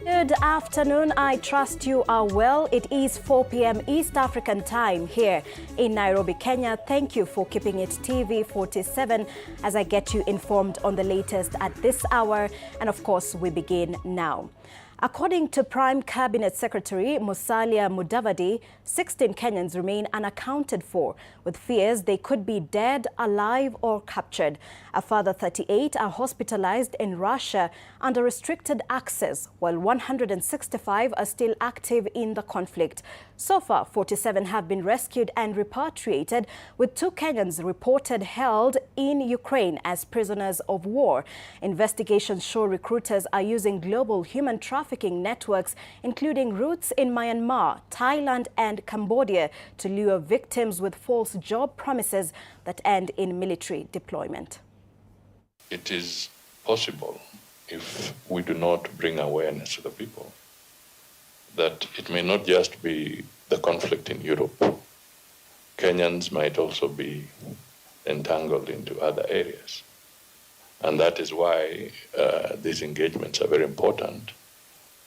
Good afternoon. I trust you are well. It is 4 p.m. East African time here in Nairobi, Kenya. Thank you for keeping it TV47 as I get you informed on the latest at this hour. And of course, we begin now. According to Prime Cabinet Secretary Musalia Mudavadi, 16 Kenyans remain unaccounted for, with fears they could be dead, alive or captured. A further 38 are hospitalized in Russia under restricted access, while 165 are still active in the conflict. So far, 47 have been rescued and repatriated, with 2 Kenyans reported held in Ukraine as prisoners of war. Investigations show recruiters are using global human trafficking networks, including routes in Myanmar, Thailand and Cambodia, to lure victims with false job promises that end in military deployment. It is possible, if we do not bring awareness to the people, that it may not just be the conflict in Europe. Kenyans might also be entangled into other areas. And that is why these engagements are very important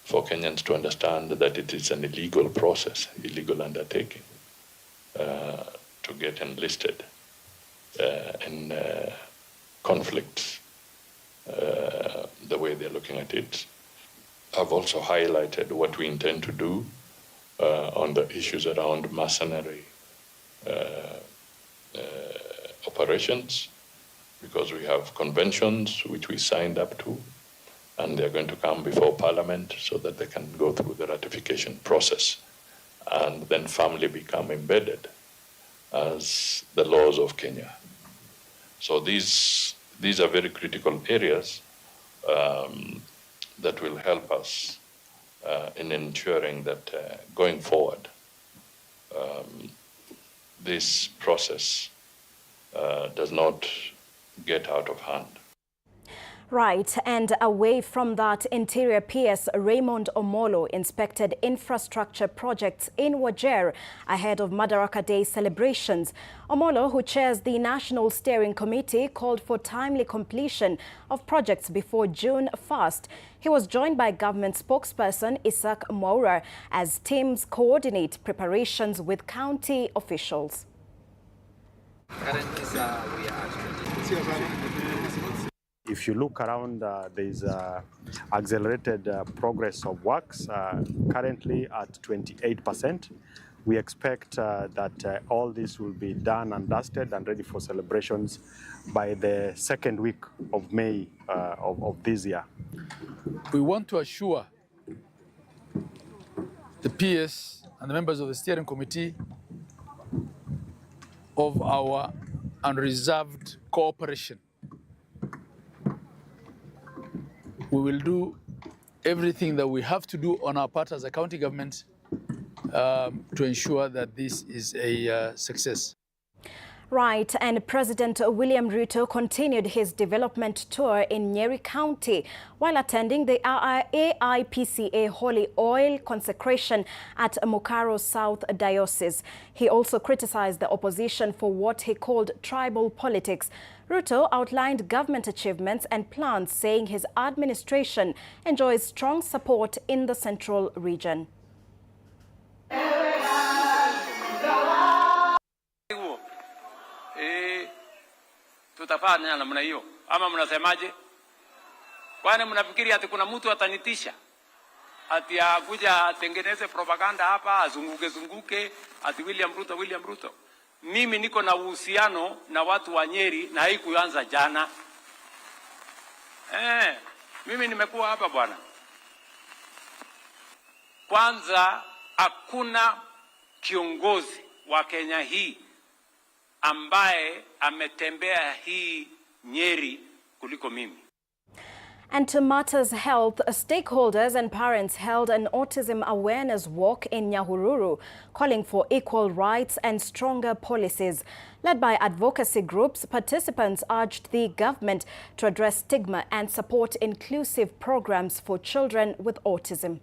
for Kenyans to understand that it is an illegal process, illegal undertaking to get enlisted in conflicts the way they're looking at it. I've also highlighted what we intend to do on the issues around mercenary operations, because we have conventions which we signed up to, and they're going to come before Parliament so that they can go through the ratification process and then firmly become embedded as the laws of Kenya. So these are very critical areas that will help us in ensuring that going forward, this process does not get out of hand. Right, and away from that, Interior PS Raymond Omolo inspected infrastructure projects in Wajir ahead of Madaraka Day celebrations. Omolo, who chairs the National Steering Committee, called for timely completion of projects before June 1st. He was joined by government spokesperson Isaac Mwaura as teams coordinate preparations with county officials. If you look around, there is accelerated progress of works, currently at 28%. We expect that all this will be done and dusted and ready for celebrations by the second week of May of this year. We want to assure the PS and the members of the steering committee of our unreserved cooperation. We will do everything that we have to do on our part as a county government to ensure that this is a success. Right, and President William Ruto continued his development tour in Nyeri County while attending the AIPCA Holy Oil consecration at Mukaro South Diocese. He also criticized the opposition for what he called tribal politics. Ruto outlined government achievements and plans, saying his administration enjoys strong support in the central region. Tutafanya namna hiyo ama mnasemaje? Kwani mnafikiri ati kuna mtu atanitisha ati akuja atengeneze propaganda hapa azunguke ati William Ruto? Mimi niko na uhusiano na watu wa Nyeri na haikuanza jana. Mimi nimekuwa hapa bwana. Kwanza, hakuna kiongozi wa Kenya hii ambaye ametembea hii Nyeri kuliko mimi. And to matters health, stakeholders and parents held an autism awareness walk in Nyahururu, calling for equal rights and stronger policies. Led by advocacy groups, participants urged the government to address stigma and support inclusive programs for children with autism.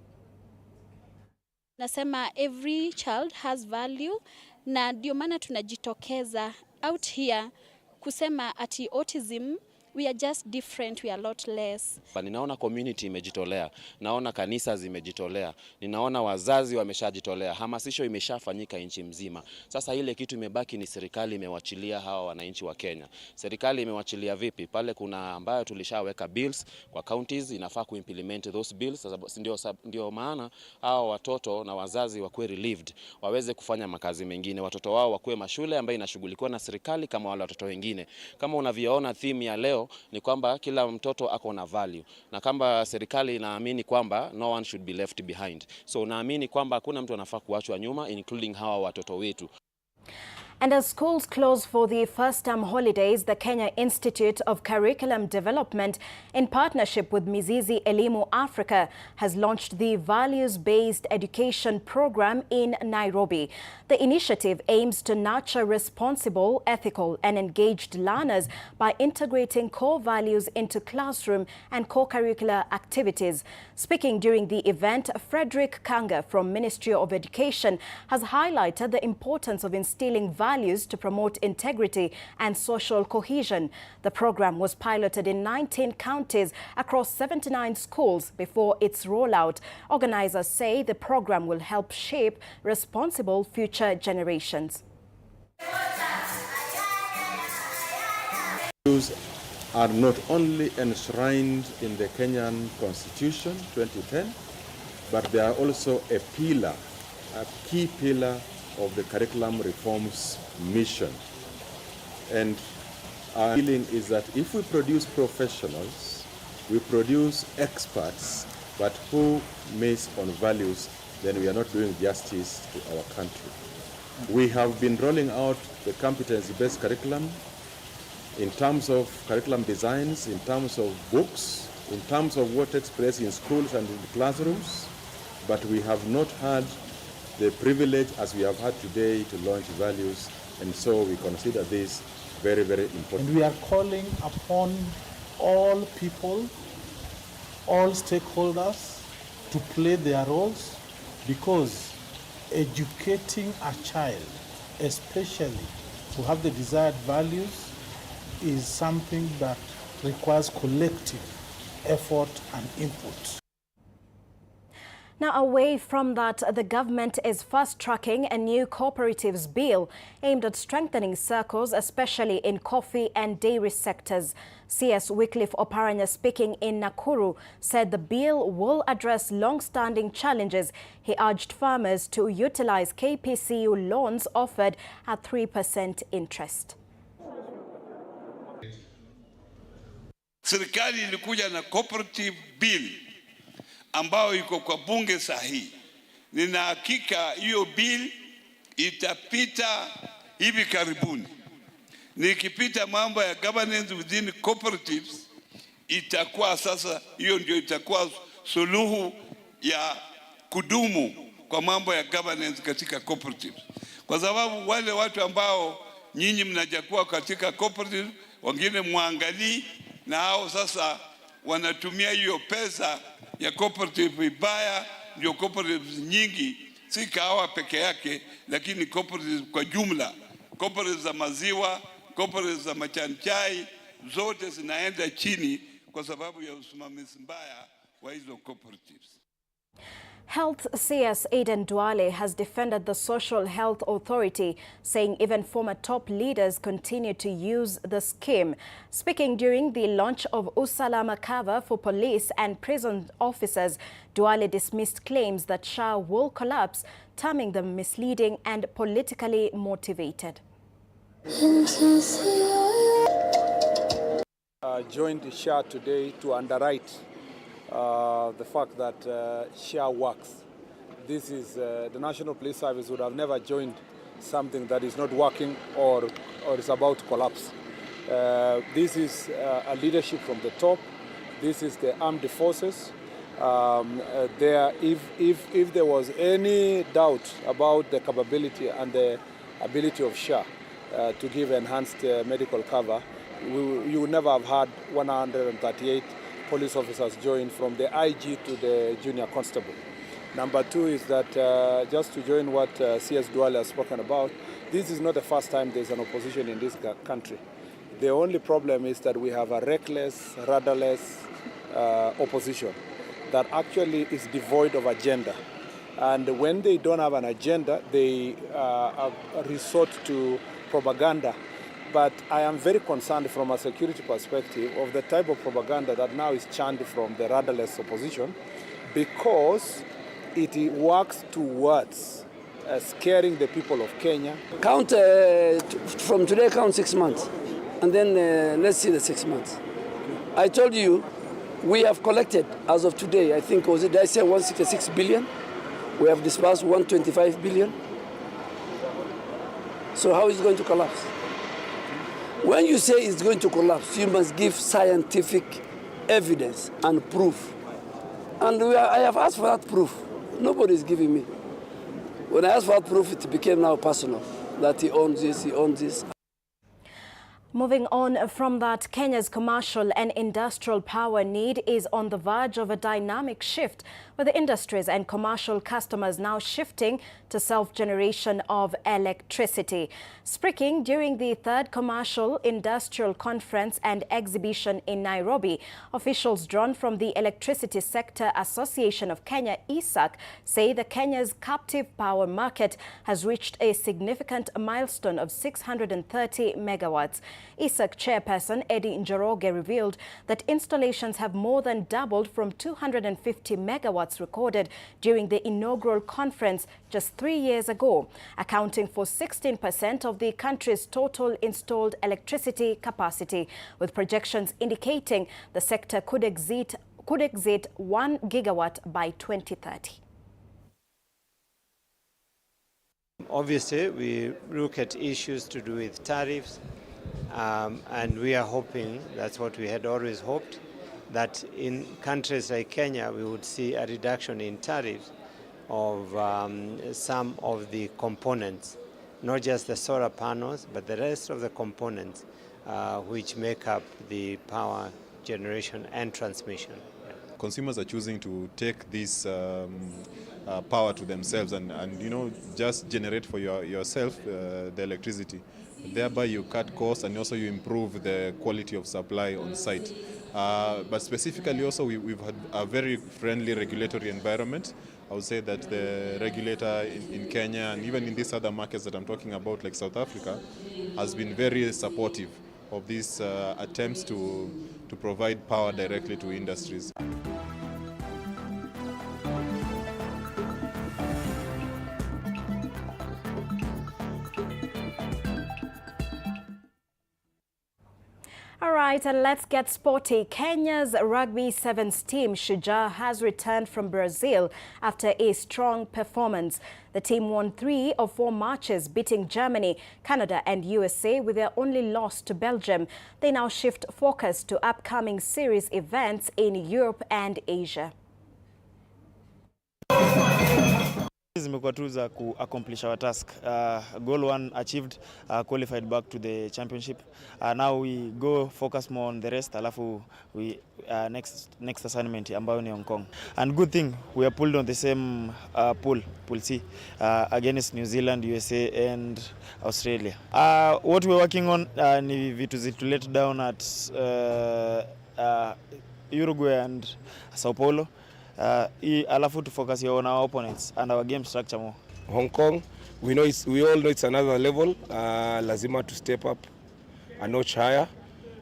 Nasema every child has value, na ndio maana tunajitokeza out here kusema ati autism we are just different, we are a lot less. Ninaona community imejitolea, naona kanisa zimejitolea, ninaona wazazi wameshajitolea, hamasisho imeshafanyika nchi mzima. Sasa ile kitu imebaki ni serikali imewachilia hawa wananchi wa Kenya. Serikali imewachilia vipi? Pale kuna ambayo tulishaweka bills kwa counties, inafaa kuimplement those bills. Ndio maana hawa watoto na wazazi wakuwe relieved, waweze kufanya makazi mengine, watoto wao wakuwe mashule ambayo inashughulikiwa na serikali kama wale watoto wengine. Kama unavyoona theme ya leo ni kwamba kila mtoto ako na value, na kama serikali inaamini kwamba no one should be left behind. So naamini kwamba hakuna mtu anafaa kuachwa nyuma, including hawa watoto wetu. And as schools close for the first-term holidays, the Kenya Institute of Curriculum Development, in partnership with Mizizi Elimu Africa, has launched the Values-Based Education Program in Nairobi. The initiative aims to nurture responsible, ethical and engaged learners by integrating core values into classroom and co-curricular activities. Speaking during the event, Frederick Kanga from Ministry of Education has highlighted the importance of instilling values to promote integrity and social cohesion. The program was piloted in 19 counties across 79 schools before its rollout. Organizers say the program will help shape responsible future generations. Values are not only enshrined in the Kenyan Constitution 2010, but they are also a pillar, a key pillar of the curriculum reforms mission. And our feeling is that if we produce professionals, we produce experts, but who miss on values, then we are not doing justice to our country. We have been rolling out the competency-based curriculum in terms of curriculum designs, in terms of books, in terms of what takes place in schools and in the classrooms, but we have not had the privilege, as we have had today, to launch values, and so we consider this very, very important. And we are calling upon all people, all stakeholders to play their roles, because educating a child, especially to have the desired values, is something that requires collective effort and input. Now, away from that, the government is fast-tracking a new cooperatives bill aimed at strengthening circles, especially in coffee and dairy sectors. CS Wycliffe Oparanya, speaking in Nakuru, said the bill will address long-standing challenges. He urged farmers to utilize KPCU loans offered at 3% interest. Serikali ilikuja na cooperative bill ambao iko kwa bunge sahihi. Nina hakika hiyo bill itapita hivi karibuni. Nikipita mambo ya governance within cooperatives, itakuwa sasa, hiyo ndio itakuwa suluhu ya kudumu kwa mambo ya governance katika cooperatives. Kwa sababu wale watu ambao nyinyi mnajakuwa katika cooperative, wengine muangalii, na hao sasa wanatumia hiyo pesa ya cooperative vibaya. Ndio cooperatives nyingi, si kahawa peke yake, lakini cooperatives kwa jumla, cooperatives za maziwa, cooperatives za majani chai, zote zinaenda chini kwa sababu ya usimamizi mbaya wa hizo cooperatives. Health CS Aden Duale has defended the Social Health Authority, saying even former top leaders continue to use the scheme. Speaking during the launch of Usalama cover for police and prison officers, Duale dismissed claims that SHA will collapse, terming them misleading and politically motivated. Joined SHA today to underwrite the fact that SHA works. This is the National Police Service would have never joined something that is not working or is about to collapse. This is a leadership from the top. This is the armed forces. If there was any doubt about the capability and the ability of SHA to give enhanced medical cover, you would never have had 138 police officers join from the IG to the junior constable. Number two is that just to join what CS Duale has spoken about, this is not the first time there's an opposition in this country. The only problem is that we have a reckless, rudderless opposition that actually is devoid of agenda. And when they don't have an agenda, they resort to propaganda. But I am very concerned from a security perspective of the type of propaganda that now is churned from the rudderless opposition, because it works towards scaring the people of Kenya. Count from today, count 6 months, and then let's see the 6 months. I told you, we have collected as of today, I think, did I say 166 billion? We have disbursed 125 billion. So how is it going to collapse? When you say it's going to collapse, you must give scientific evidence and proof. And I have asked for that proof. Nobody is giving me. When I asked for that proof, it became now personal, that he owns this, he owns this. Moving on from that, Kenya's commercial and industrial power need is on the verge of a dynamic shift, with the industries and commercial customers now shifting to self-generation of electricity. Speaking during the 3rd Commercial Industrial Conference and Exhibition in Nairobi, officials drawn from the Electricity Sector Association of Kenya, ESAC, say that Kenya's captive power market has reached a significant milestone of 630 megawatts. ESAC chairperson Eddie Njoroge revealed that installations have more than doubled from 250 megawatts recorded during the inaugural conference just 3 years ago, accounting for 16% of the country's total installed electricity capacity, with projections indicating the sector could exceed 1 gigawatt by 2030. Obviously, we look at issues to do with tariffs, and we are hoping, that's what we had always hoped, that in countries like Kenya we would see a reduction in tariffs of some of the components, not just the solar panels, but the rest of the components which make up the power generation and transmission. Consumers are choosing to take this power to themselves and just generate for yourself the electricity. Thereby you cut costs and also you improve the quality of supply on site. But specifically also we've had a very friendly regulatory environment. I would say that the regulator in Kenya and even in these other markets that I'm talking about, like South Africa, has been very supportive of these attempts to provide power directly to industries. All right, and let's get sporty. Kenya's Rugby Sevens team, Sheilar, has returned from Brazil after a strong performance. The team won 3 of 4 matches, beating Germany, Canada and USA with their only loss to Belgium. They now shift focus to upcoming series events in Europe and Asia. Zimekuwa tu za accomplish our task. Goal 1 achieved, qualified back to the championship. Now we go focus more on the rest. Alafu we next assignment ambayo ni Hong Kong. And good thing we are pulled on the same pool C, against New Zealand, USA and Australia. What we're working on ni vitu zitu let down at Uruguay and Sao Paulo. Alafu to focus on our opponents and our game structure more. Hong Kong, we all know it's another level. Lazima to step up a notch higher,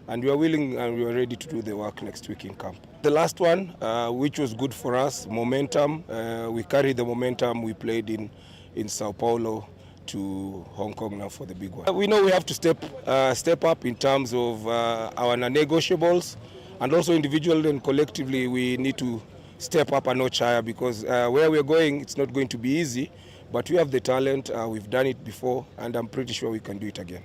and we are willing and we are ready to do the work next week in camp. The last one, which was good for us, momentum. We carried the momentum we played in Sao Paulo to Hong Kong now for the big one. We know we have to step up in terms of our non-negotiables, and also individually and collectively we need to step up a notch higher, because where we're going, it's not going to be easy, but we have the talent, we've done it before, and I'm pretty sure we can do it again.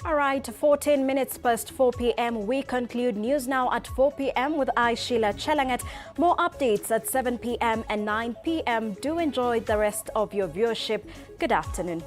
All right, 14 minutes past 4 p.m. We conclude News Now at 4 p.m. with I, Sheilar Chelangat. More updates at 7 p.m. and 9 p.m. Do enjoy the rest of your viewership. Good afternoon.